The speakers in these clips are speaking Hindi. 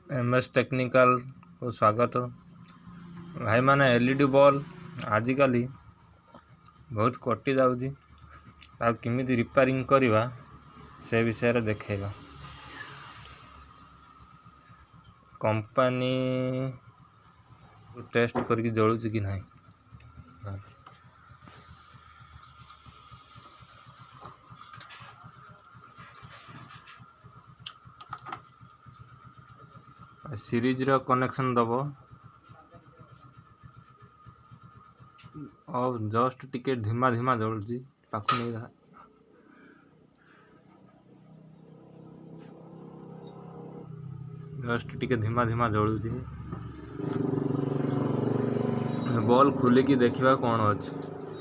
MS टेक्निकल को स्वागत। भाई माने एलईडी बल्ब आजिकल बहुत कटि जाउची किमिति रिपेयरिंग करवा से विषय रे देखैबा। कंपनी टेस्ट करके जळुची कि नहीं। सीरीज रो कनेक्शन दबो और जस्ट टिके धीमा धीमा जळुची पाखु नहीं रहा। जस्ट टिके धीमा धीमा जळुची बॉल खुली की देखिबा कोन अछि।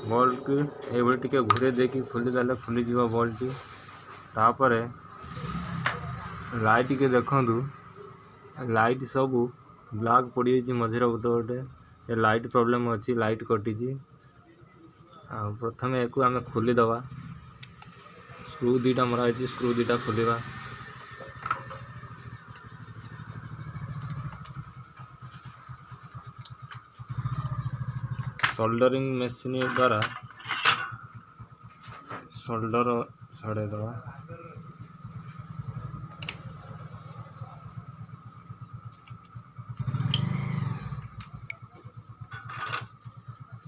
बॉल की एबे टिके घुरे देखि खुली देले खुली जीवा बॉल टी। तापरे लाइट के देखंदु लाइट सब ब्लैक पड़ी जी मझिरे गोटे गोटे ये लाइट प्रॉब्लम अच्छी लाइट कटी प्रथम एक आम खोली दवा स्क्रू दीटा मरा है स्क्रू दीटा खोलिबा। सोल्डरिंग मशीन द्वारा सोल्डर छड़े दवा।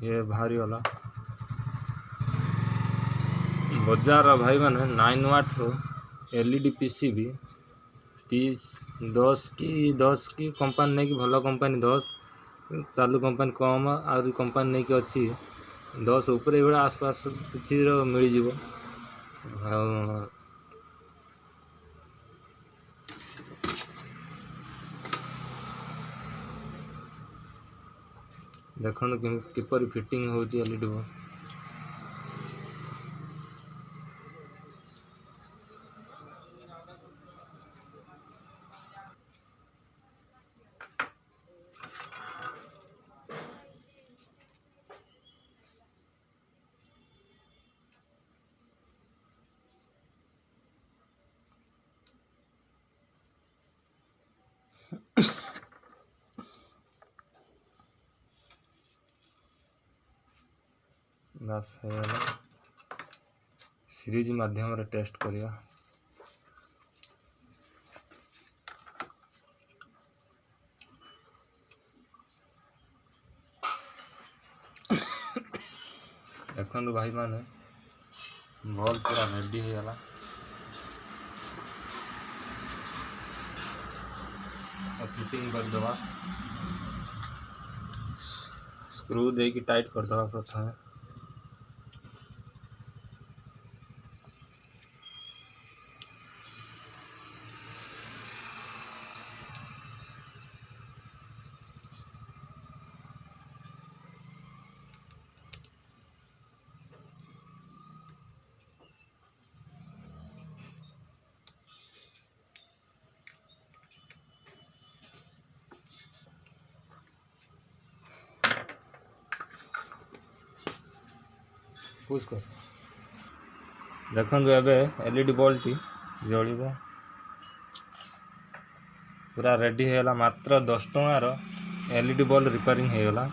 ये भारी वाला बजार भाई माने 9 वाट रो एलईडी पीसीबी 10 की कंपनी नहीं कि भलो कंपनी 10 चालू कंपनी कम आउरी कंपनी नहीं कि अच्छी 10 ऊपर ये आसपास किसी मिल जीवो। देखो किपर फिटिंग होची एलईडी बल्ब। बस सीरीज माध्यम रे टेस्ट करिया। देखो भाई माने बॉल पूरा रेडी हो गला। फिटिंग कर दवा स्क्रू दे की टाइट कर दवा प्रथम। पुश कर देखो एलईडी बल्ब टी जलिबो पूरा रेडी हो गला। मात्र 10 टंकार एलईडी बल्ब रिपेयरिंग हो गला।